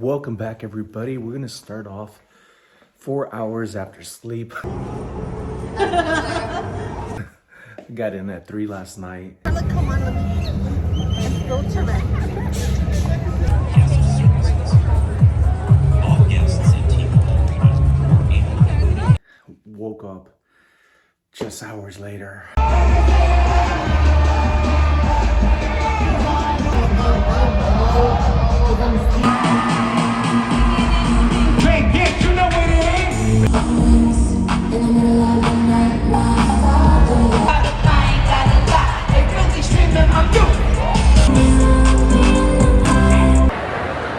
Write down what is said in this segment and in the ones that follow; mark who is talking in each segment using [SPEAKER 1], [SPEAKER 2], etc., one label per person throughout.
[SPEAKER 1] Welcome back, everybody. We're gonna start off 4 hours after sleep. Got in at 3 last night.
[SPEAKER 2] Come on, let me filter it.
[SPEAKER 1] Woke up just hours later.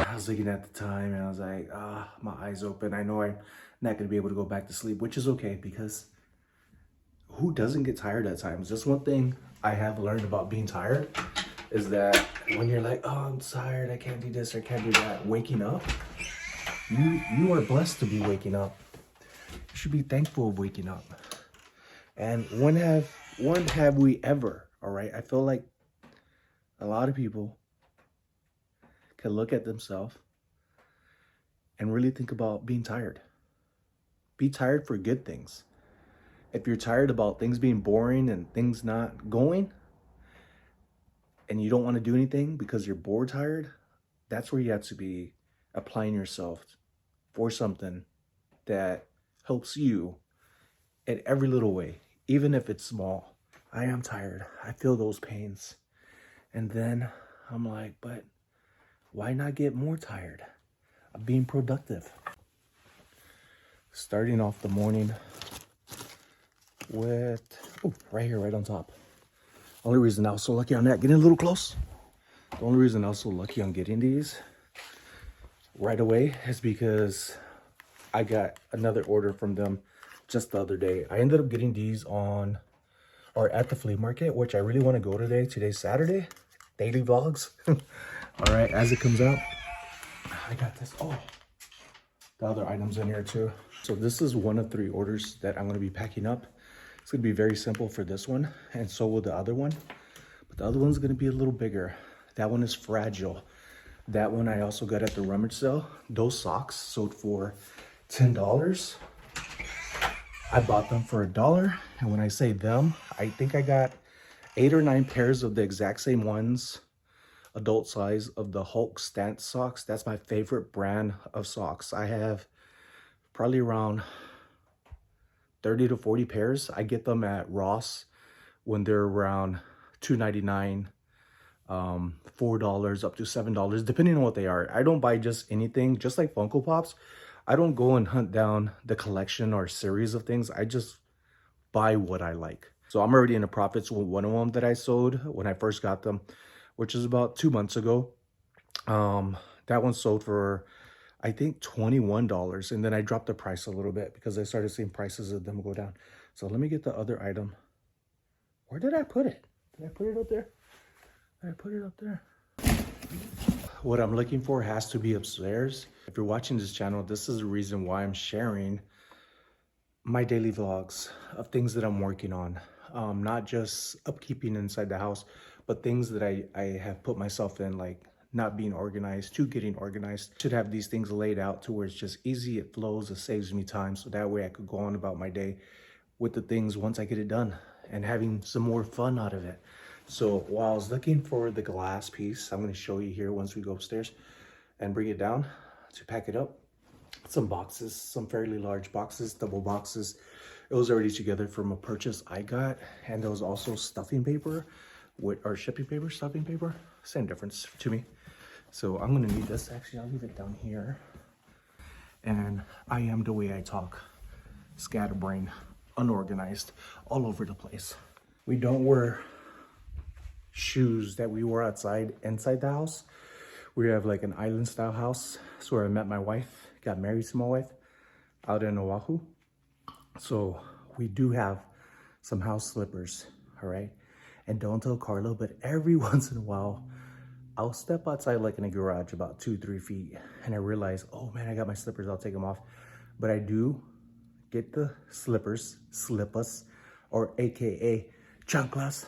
[SPEAKER 1] I was looking at the time and I was like, my eyes open. I know I'm not gonna be able to go back to sleep, which is okay because who doesn't get tired at times? Just one thing I have learned about being tired is that when you're like, oh, I'm tired, I can't do this, I can't do that, waking up, you are blessed to be waking up. You should be thankful of waking up. And when have we ever, all right? I feel like a lot of people can look at themselves and really think about being tired. Be tired for good things. If you're tired about things being boring and things not going, and you don't want to do anything because you're bored tired, that's where you have to be applying yourself for something that helps you in every little way, even if it's small. I am tired. I feel those pains. And then I'm like, but why not get more tired of being productive? Starting off the morning with, right here, right on top. Only reason I was so lucky on that, getting a little close. The only reason I was so lucky on getting these right away is because I got another order from them just the other day. I ended up getting these at the flea market, which I really want to go today. Today's Saturday, daily vlogs. All right, as it comes out, I got this. Oh, the other items in here too. So this is one of 3 orders that I'm going to be packing up. It's going to be very simple for this one, and so will the other one. But the other one's going to be a little bigger. That one is fragile. That one I also got at the rummage sale. Those socks sold for $10. I bought them for $1. And when I say them, I think I got 8 or 9 pairs of the exact same ones, adult size, of the Hulk stance socks. That's my favorite brand of socks. I have probably around 30 to 40 pairs. I get them at Ross when they're around $2.99, $4 up to $7, depending on what they are. I don't buy just anything, just like Funko Pops. I don't go and hunt down the collection or series of things. I just buy what I like. So I'm already in the profits with one of them that I sold when I first got them, which is about 2 months ago. That one sold for, I think, $21. And then I dropped the price a little bit because I started seeing prices of them go down. So let me get the other item. Where did I put it? Did I put it up there? Did I put it up there? What I'm looking for has to be upstairs. If you're watching this channel, this is the reason why I'm sharing my daily vlogs of things that I'm working on. Not just upkeeping inside the house, but things that I have put myself in, like not being organized to getting organized. Should have these things laid out to where it's just easy, it flows, it saves me time, so that way I could go on about my day with the things once I get it done and having some more fun out of it. So while I was looking for the glass piece, I'm going to show you here once we go upstairs and bring it down to pack it up. Some boxes, some fairly large boxes, double boxes. It was already together from a purchase I got, and there was also stuffing paper or shipping paper, stuffing paper, same difference to me. So I'm gonna need this. Actually, I'll leave it down here. And I am the way I talk, scatterbrained, unorganized, all over the place. We don't wear shoes that we wore inside the house. We have like an island style house. That's where I met my wife, got married to my wife out in Oahu. So we do have some house slippers, all right? And don't tell Carlo, but every once in a while, I'll step outside like in a garage about 2-3 feet and I realize, oh man, I got my slippers, I'll take them off. But I do get the slippers, slippas, or AKA chanclas,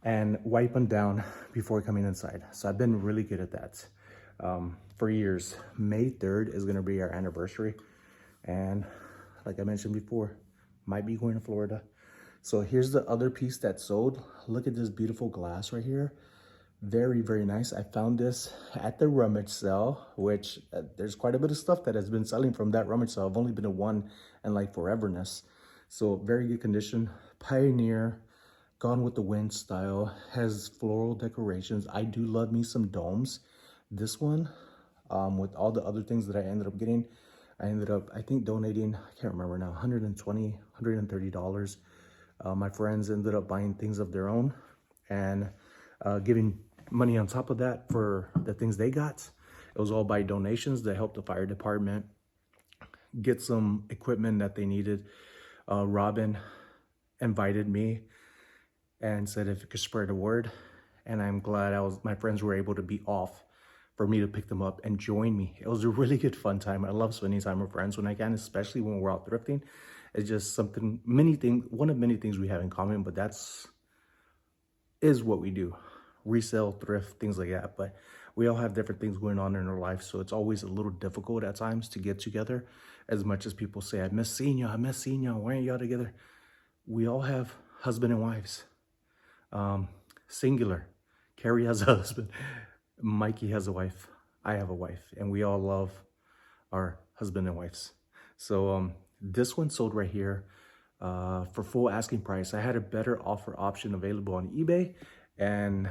[SPEAKER 1] and wipe them down before coming inside. So I've been really good at that. for years. May 3rd is gonna be our anniversary. And like I mentioned before, might be going to Florida. So here's the other piece that sold. Look at this beautiful glass right here. Very, very nice. I found this at the rummage sale, which there's quite a bit of stuff that has been selling from that rummage sale. I've only been to one in like foreverness. So very good condition. Pioneer, Gone with the Wind style, has floral decorations. I do love me some domes. This one, with all the other things that I ended up getting, I ended up, I think, donating, I can't remember now, $120, $130. My friends ended up buying things of their own and giving money on top of that for the things they got. It was all by donations that helped the fire department get some equipment that they needed. Robin invited me and said if it could spread the word, and I'm glad my friends were able to be off for me to pick them up and join me. It was a really good fun time. I love spending time with friends when I can, especially when we're out thrifting. It's just something, one of many things we have in common, but is what we do. Resell, thrift, things like that. But we all have different things going on in our life, so it's always a little difficult at times to get together. As much as people say, I miss seeing y'all, why aren't y'all together? We all have husband and wives. Singular. Carrie has a husband. Mikey has a wife. I have a wife. And we all love our husband and wives. So this one sold right here for full asking price. I had a better offer option available on eBay and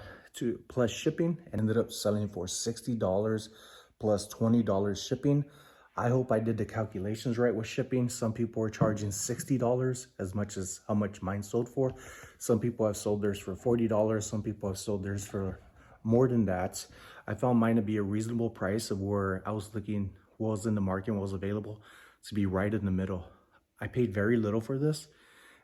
[SPEAKER 1] plus shipping, and ended up selling for $60 plus $20 shipping. I hope I did the calculations right with shipping. Some people are charging $60 as much as how much mine sold for. Some people have sold theirs for $40. Some people have sold theirs for more than that. I found mine to be a reasonable price of where I was looking, what was in the market, what was available, to be right in the middle. I paid very little for this.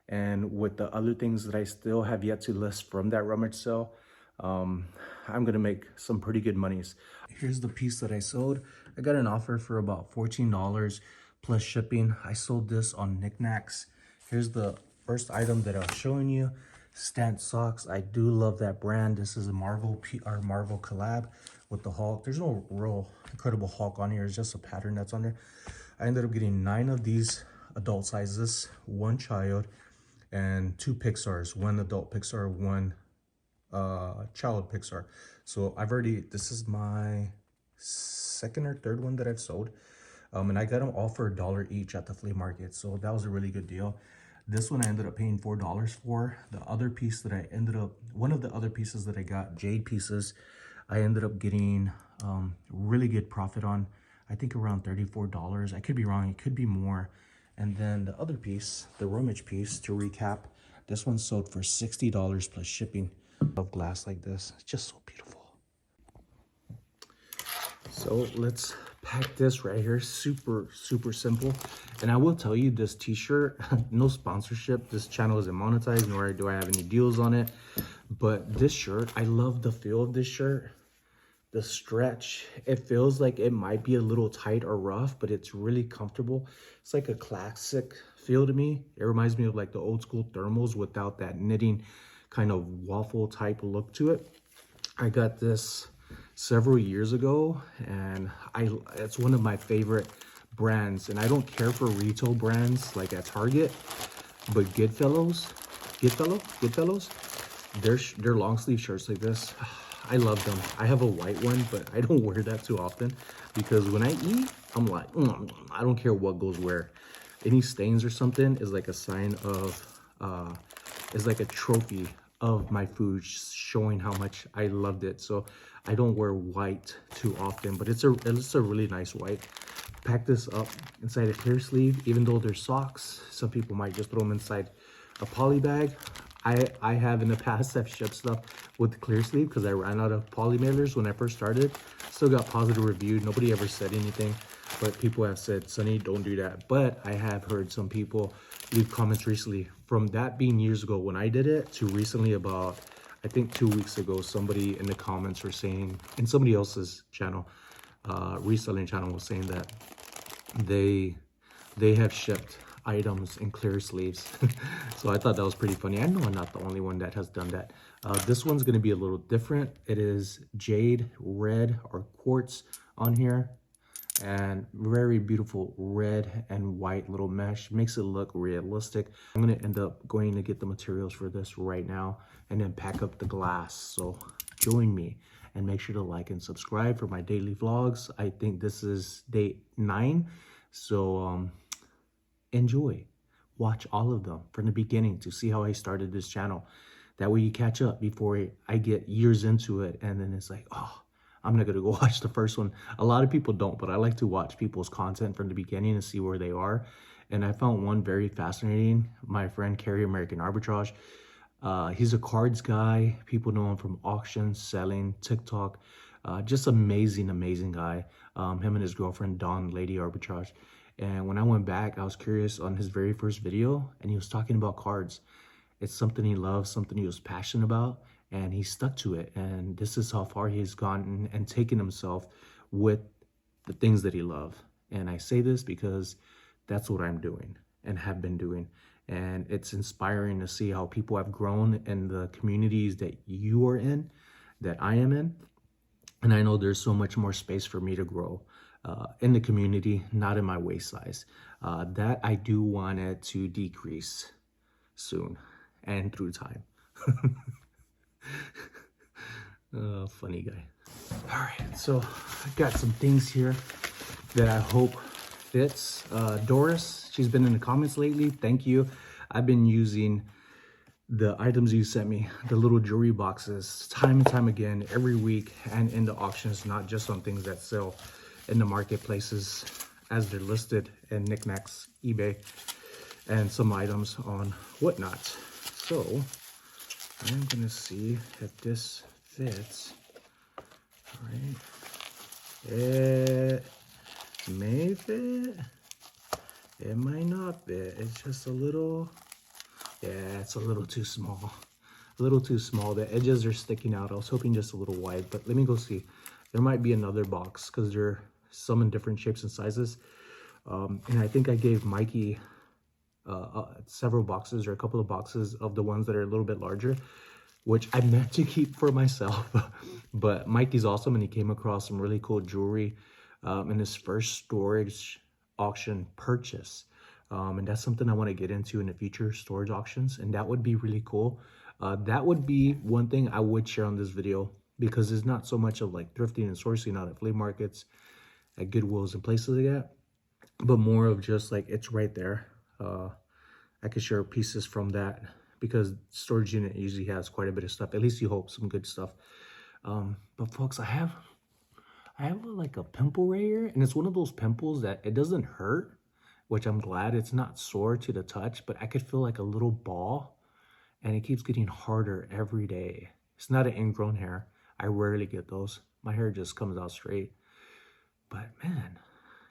[SPEAKER 1] And with the other things that I still have yet to list from that rummage sale, I'm gonna make some pretty good monies. Here's the piece that I sold. I got an offer for about $14 plus shipping. I sold this on Niknax. Here's the first item that I was showing you. Stant socks. I do love that brand. This is a Marvel collab with the Hulk. There's no real Incredible Hulk on here. It's just a pattern that's on there. I ended up getting 9 of these adult sizes, 1 child, and 2 Pixars, 1 adult Pixar, 1 child Pixar. So this is my second or third one that I've sold, and I got them all for $1 each at the flea market, so that was a really good deal. This one I ended up paying $4 for. The other piece that one of the other pieces that I got, jade pieces, I ended up getting really good profit on. I think around $34. I could be wrong, it could be more. And then the other piece, the rummage piece, to recap, this one sold for $60 plus shipping. Of glass like this, it's just so beautiful. So let's pack this right here. Super simple. And I will tell you, this t-shirt, no sponsorship, this channel isn't monetized, nor do I have any deals on it, but this shirt, I love the feel of this shirt. The stretch, it feels like it might be a little tight or rough, but it's really comfortable. It's like a classic feel to me. It reminds me of like the old school thermals without that knitting kind of waffle type look to it. I got this several years ago, and it's one of my favorite brands. And I don't care for retail brands like at Target, but Goodfellows, their long sleeve shirts like this, I love them. I have a white one, but I don't wear that too often because when I eat, I'm like, I don't care what goes where. Any stains or something is like a sign of, is like a trophy of my food, showing how much I loved it. So I don't wear white too often, but it's a really nice white. Pack this up inside a clear sleeve, even though they're socks. Some people might just throw them inside a poly bag. I have in the past, I've shipped stuff with clear sleeve because I ran out of poly mailers when I first started. Still got positive review. Nobody ever said anything, but people have said, Sonny, don't do that. But I have heard some people leave comments recently, from that being years ago when I did it to recently, about I think 2 weeks ago, somebody in the comments were saying, in somebody else's channel, reselling channel, was saying that they have shipped items in clear sleeves. So I thought that was pretty funny. I know I'm not the only one that has done that. This one's going to be a little different. It is jade red or quartz on here, and very beautiful red and white little mesh. Makes it look realistic. I'm going to end up going to get the materials for this right now and then pack up the glass. So join me and make sure to like and subscribe for my daily vlogs. I think this is day 9. So enjoy. Watch all of them from the beginning to see how I started this channel. That way you catch up before I get years into it and then it's like, oh, I'm not gonna go watch the first one. A lot of people don't, but I like to watch people's content from the beginning and see where they are. And I found one very fascinating. My friend Carrie American Arbitrage. He's a cards guy. People know him from auctions, selling, TikTok. Just amazing guy. Him and his girlfriend, Dawn, Lady Arbitrage. And when I went back, I was curious on his very first video, and he was talking about cards. It's something he loves, something he was passionate about, and he stuck to it. And this is how far he's gone and taken himself with the things that he loves. And I say this because that's what I'm doing and have been doing. And it's inspiring to see how people have grown in the communities that you are in, that I am in. And I know there's so much more space for me to grow in the community, not in my waist size. That I do want it to decrease soon and through time. Funny guy. All right, so I got some things here that I hope fits. Doris, she's been in the comments lately. Thank you. I've been using the items you sent me, the little jewelry boxes, time and time again, every week, and in the auctions, not just on things that sell in the marketplaces as they're listed in Niknax, eBay, and some items on Whatnot. So I'm gonna see if this fits. All right, it may fit, it might not fit. It's just a little, yeah, it's a little too small. A little too small. The edges are sticking out. I was hoping just a little wide, but let me go see. There might be another box because there are some in different shapes and sizes. And I think I gave Mikey several boxes or a couple of boxes of the ones that are a little bit larger, which I meant to keep for myself. But Mikey's awesome, and he came across some really cool jewelry in his first storage auction purchase. And that's something I want to get into in the future, storage auctions, and that would be really cool. That would be one thing I would share on this video, because it's not so much of like thrifting and sourcing out at flea markets, at Goodwills and places like that, but more of just like it's right there. I could share pieces from that because storage unit usually has quite a bit of stuff. At least you hope, some good stuff. But folks, I have like a pimple right here, and it's one of those pimples that it doesn't hurt, which I'm glad. It's not sore to the touch, but I could feel like a little ball, and it keeps getting harder every day. It's not an ingrown hair. I rarely get those. My hair just comes out straight. But man,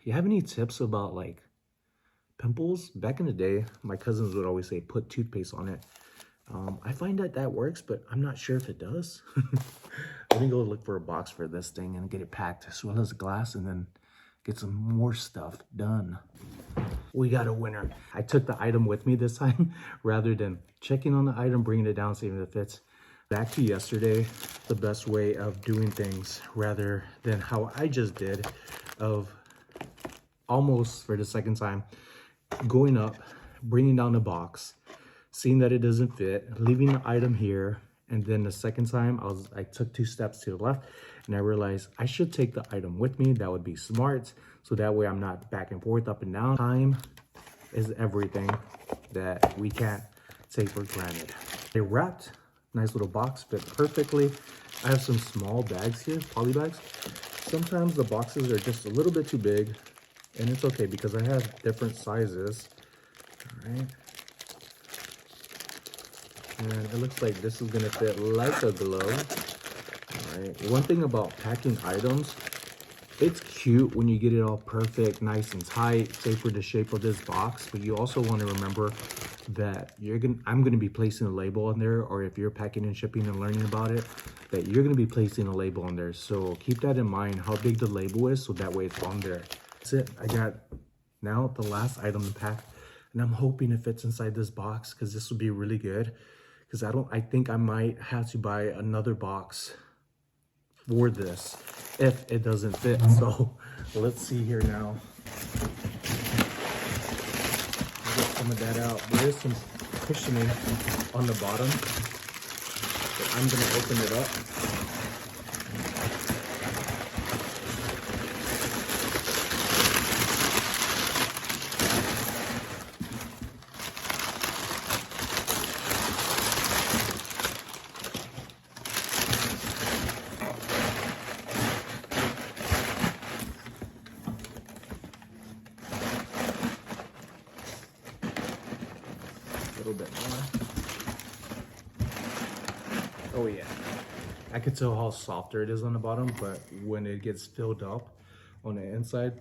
[SPEAKER 1] you have any tips about like pimples? Back in the day, my cousins would always say put toothpaste on it. I find that works, but I'm not sure if it does. Let me go look for a box for this thing and get it packed as well as glass, and then get some more stuff done. We got a winner. I took the item with me this time rather than checking on the item, bringing it down, seeing if it fits. Back to yesterday, the best way of doing things rather than how I just did, of almost for the second time, going up, bringing down the box, seeing that it doesn't fit, leaving the item here, and then the second time I took 2 steps to the left and I realized I should take the item with me. That would be smart, so that way I'm not back and forth, up and down. Time is everything that we can't take for granted. They wrapped, nice little box, fit perfectly. I have some small bags here, poly bags. Sometimes the boxes are just a little bit too big, and it's okay because I have different sizes. All right. And it looks like this is gonna fit like a glove. All right. One thing about packing items, it's cute when you get it all perfect, nice and tight, say for the shape of this box, but you also want to remember that I'm gonna be placing a label on there, or if you're packing and shipping and learning about it, that you're gonna be placing a label on there. So keep that in mind, how big the label is, so that way it's on there. That's it. I got now the last item to pack, and I'm hoping it fits inside this box, because this would be really good. because I think I might have to buy another box for this if it doesn't fit. So let's see here now. Get some of that out. There is some cushioning on the bottom, but I'm gonna open it up. A little bit more. Oh yeah, I could tell how softer it is on the bottom, but when it gets filled up on the inside,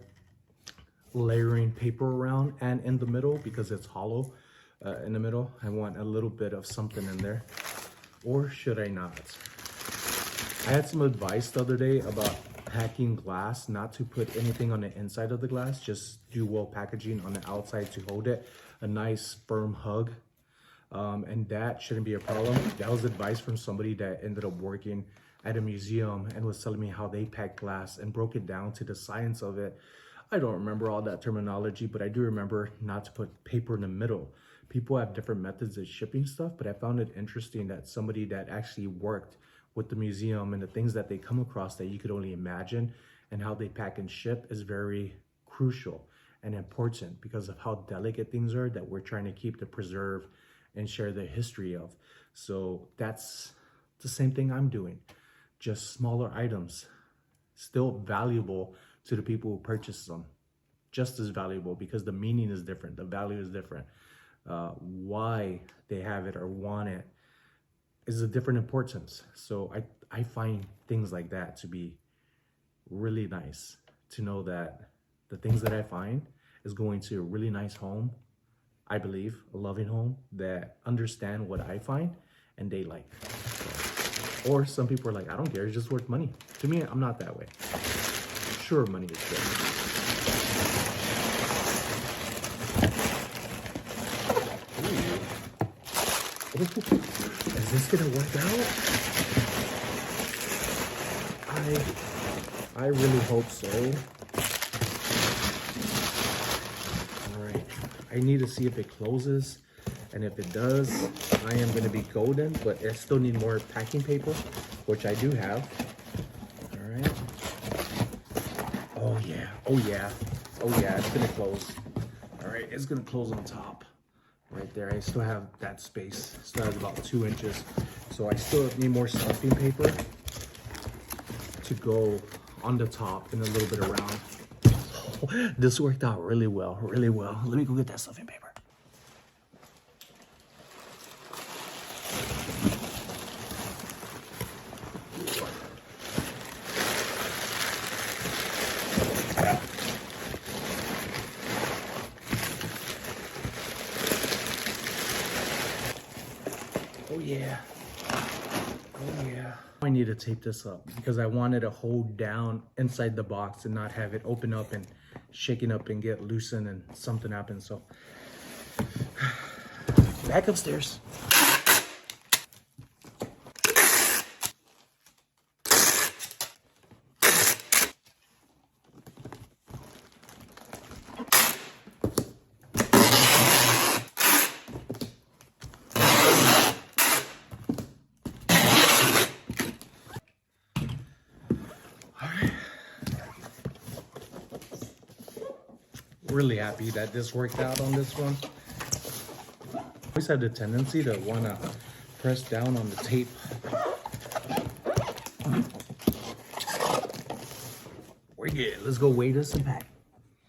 [SPEAKER 1] layering paper around and in the middle, because it's hollow in the middle, I want a little bit of something in there. Or should I not? I had some advice the other day about packing glass, not to put anything on the inside of the glass, just do well packaging on the outside to hold it, a nice firm hug. And that shouldn't be a problem. That was advice from somebody that ended up working at a museum and was telling me how they pack glass and broke it down to the science of it. I don't remember all that terminology, but I do remember not to put paper in the middle. People have different methods of shipping stuff, but I found it interesting that somebody that actually worked with the museum and the things that they come across that you could only imagine and how they pack and ship is very crucial and important because of how delicate things are that we're trying to keep to preserve and share the history of. So that's the same thing I'm doing, just smaller items, still valuable to the people who purchase them, just as valuable because the meaning is different, the value is different. Why they have it or want it is a different importance. So I find things like that to be really nice, to know that the things that I find is going to a really nice home, I believe, a loving home that understand what I find and they like. So, or some people are like, I don't care, it's just worth money. To me, I'm not that way. Sure, money is good. Is this gonna work out? I really hope so. All right, I need to see if it closes, and if it does, I am gonna be golden, but I still need more packing paper, which I do have. All right. Oh yeah, oh yeah, oh yeah, it's gonna close. All right, it's gonna close on top. Right there, I still have that space. Still has about 2 inches. So I still need more stuffing paper to go on the top and a little bit around. Oh, this worked out really well, really well. Let me go get that stuffing paper. Oh yeah, oh yeah. I need to tape this up because I wanted to hold down inside the box and not have it open up and shaking up and get loosened and something happens. So back upstairs. Really happy that this worked out on this one. I always had the tendency to want to press down on the tape. We're good. Let's go weigh this and pack.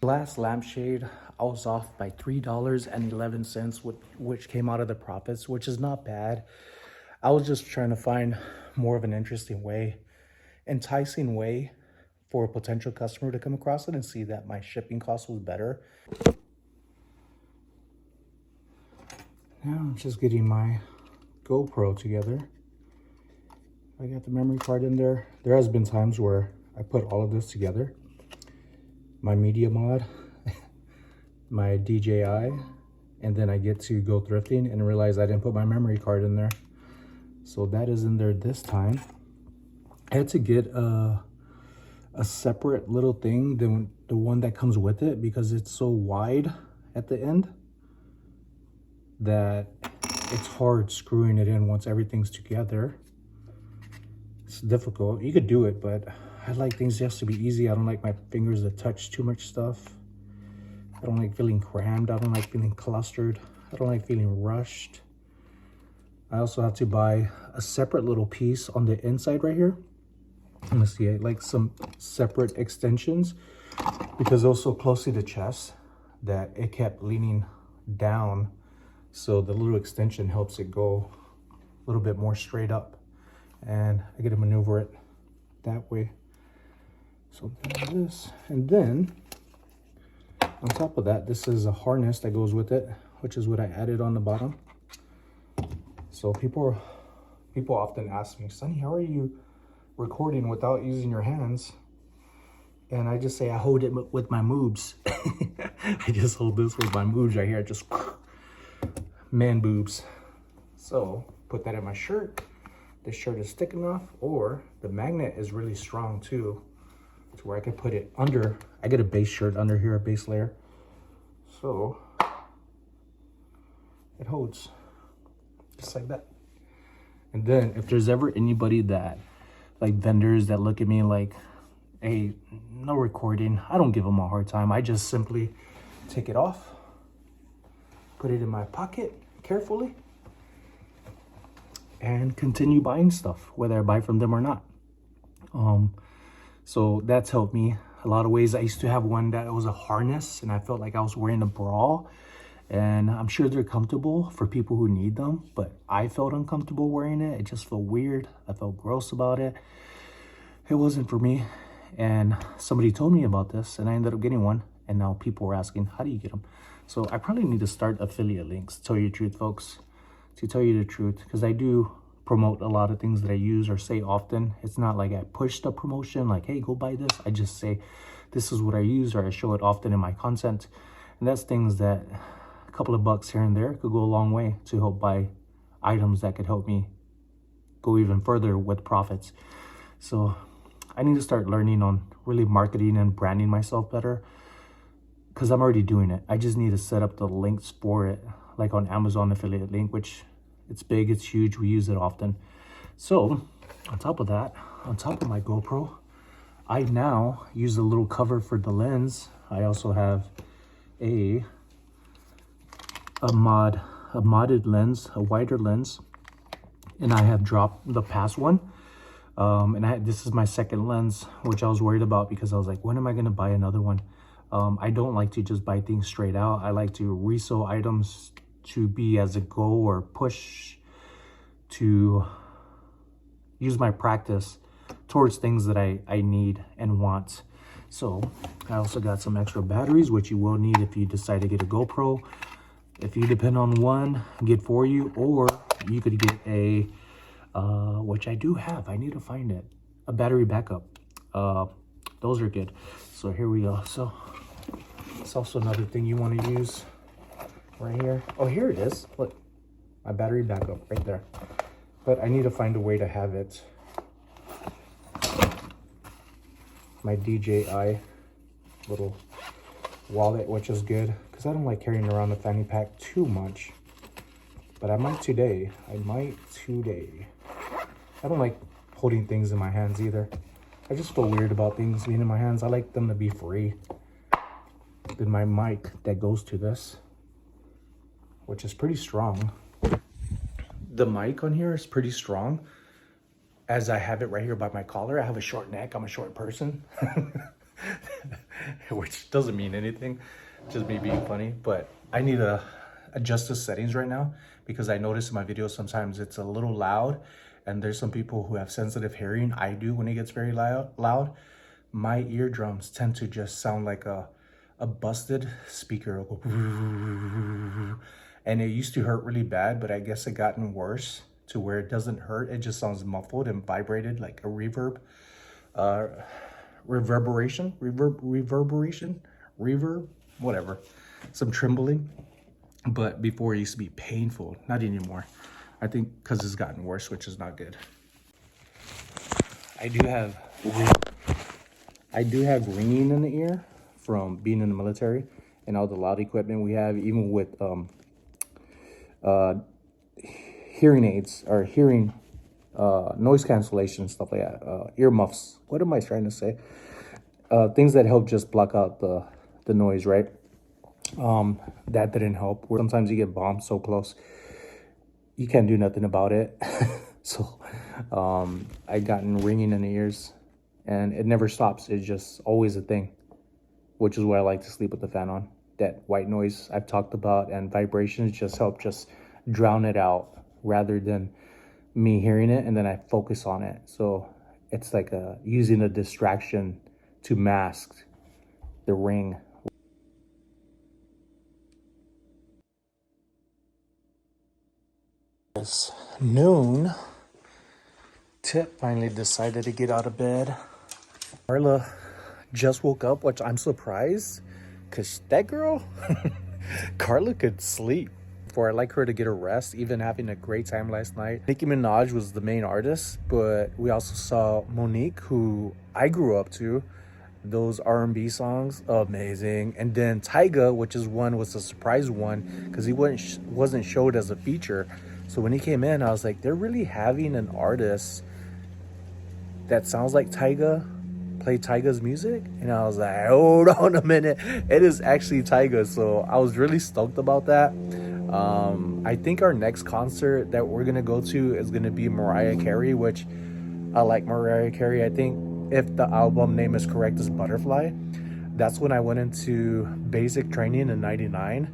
[SPEAKER 1] Last lampshade, I was off by $3.11, which came out of the profits, which is not bad. I was just trying to find more of an interesting way, enticing way for a potential customer to come across it and see that my shipping cost was better. Now I'm just getting my GoPro together. I got the memory card in there. There has been times where I put all of this together. My media mod, my DJI, and then I get to go thrifting and realize I didn't put my memory card in there. So that is in there this time. I had to get a separate little thing than the one that comes with it because it's so wide at the end that it's hard screwing it in once everything's together. It's difficult. You could do it, but I like things just to be easy. I don't like my fingers to touch too much stuff. I don't like feeling crammed. I don't like feeling clustered. I don't like feeling rushed. I also have to buy a separate little piece on the inside right here. Let me see, I like some separate extensions because it was so close to the chest that it kept leaning down. So the little extension helps it go a little bit more straight up. And I get to maneuver it that way. So this, and then on top of that, this is a harness that goes with it, which is what I added on the bottom. So people often ask me, Sonny, how are you recording without using your hands? And I just say I hold it with my moobs. I just hold this with my moobs right here, just man boobs. So put that in my shirt. This shirt is thick enough, or the magnet is really strong too, to where I could put it under. I get a base shirt under here, a base layer, so it holds just like that. And then if there's ever anybody that, like vendors that look at me like, hey, no recording, I don't give them a hard time. I just simply take it off, put it in my pocket carefully, and continue buying stuff, whether I buy from them or not. So that's helped me a lot of ways. I used to have one that was a harness and I felt like I was wearing a bra, and I'm sure they're comfortable for people who need them, but I felt uncomfortable wearing it. It just felt weird. I felt gross about it. It wasn't for me. And somebody told me about this and I ended up getting one, and now people are asking, how do you get them? So I probably need to start affiliate links, to tell you the truth, folks. To tell you the truth, because I do promote a lot of things that I use or say often. It's not like I push the promotion like, hey, go buy this. I just say this is what I use, or I show it often in my content. And that's things that a couple of bucks here and there could go a long way to help buy items that could help me go even further with profits. So I need to start learning on really marketing and branding myself better, because I'm already doing it. I just need to set up the links for it, like on Amazon affiliate link, which it's big, it's huge, we use it often. So on top of that, on top of my GoPro, I now use a little cover for the lens. I also have a modded lens, a wider lens, and I have dropped the past one. And this is my second lens, which I was worried about because I was like, when am I gonna buy another one? I don't like to just buy things straight out. I like to resell items to be as a go or push to use my practice towards things that I need and want. So I also got some extra batteries, which you will need if you decide to get a GoPro. If you depend on one, get for you, or you could get a, which I do have, I need to find it, a battery backup. Those are good. So here we go. So it's also another thing you want to use right here. Oh, here it is. Look, my battery backup right there. But I need to find a way to have it. My DJI little wallet, which is good because I don't like carrying around a fanny pack too much. But I might today. I don't like holding things in my hands either. I just feel weird about things being in my hands. I like them to be free. Then my mic that goes to this, which is pretty strong. The mic on here is pretty strong, as I have it right here by my collar. I have a short neck. I'm a short person, which doesn't mean anything, just me being funny. But I need to adjust the settings right now because I notice in my videos sometimes it's a little loud, and there's some people who have sensitive hearing. I do when it gets very loud. My eardrums tend to just sound like a busted speaker. And it used to hurt really bad, but I guess it gotten worse to where it doesn't hurt. It just sounds muffled and vibrated like a reverb, reverb, whatever, some trembling. But before it used to be painful, not anymore. I think because it's gotten worse, which is not good. I do have ringing in the ear from being in the military and all the loud equipment we have, even with hearing aids or hearing noise cancellation, stuff like that, ear muffs. What am I trying to say? Things that help just block out the noise, right? That didn't help. Sometimes you get bombed so close, you can't do nothing about it. So I gotten ringing in the ears, and it never stops. It's just always a thing, which is why I like to sleep with the fan on. That white noise I've talked about and vibrations just help just drown it out rather than me hearing it and then I focus on it. So it's like using a distraction to mask the ring. It's noon. Tip finally decided to get out of bed. Carla just woke up, which I'm surprised because that girl, Carla could sleep. For I like her to get a rest, even having a great time last night. Niki Minaj was the main artist, but we also saw Monique, who I grew up to. Those R&B songs, amazing. And then Tyga, which was a surprise one because he wasn't showed as a feature. So when he came in, I was like, they're really having an artist that sounds like Tyga play Tyga's music, and I was like, hold on a minute, it is actually Tyga. So I was really stoked about that. I think our next concert that we're gonna go to is gonna be Mariah Carey, which I like Mariah Carey. I think if the album name is correct, is Butterfly. That's when I went into basic training in '99,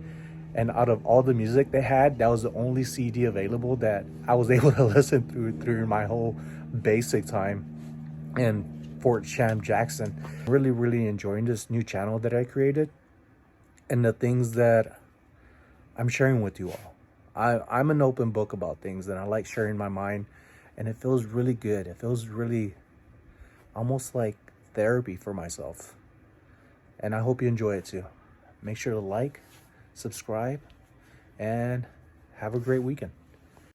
[SPEAKER 1] and out of all the music they had, that was the only CD available that I was able to listen through my whole basic time in Fort Sham Jackson. Really enjoying this new channel that I created and the things that I'm sharing with you all. I'm an open book about things, and I like sharing my mind, and it feels really good. It feels really almost like therapy for myself, and I hope you enjoy it too. Make sure to like, subscribe, and have a great weekend.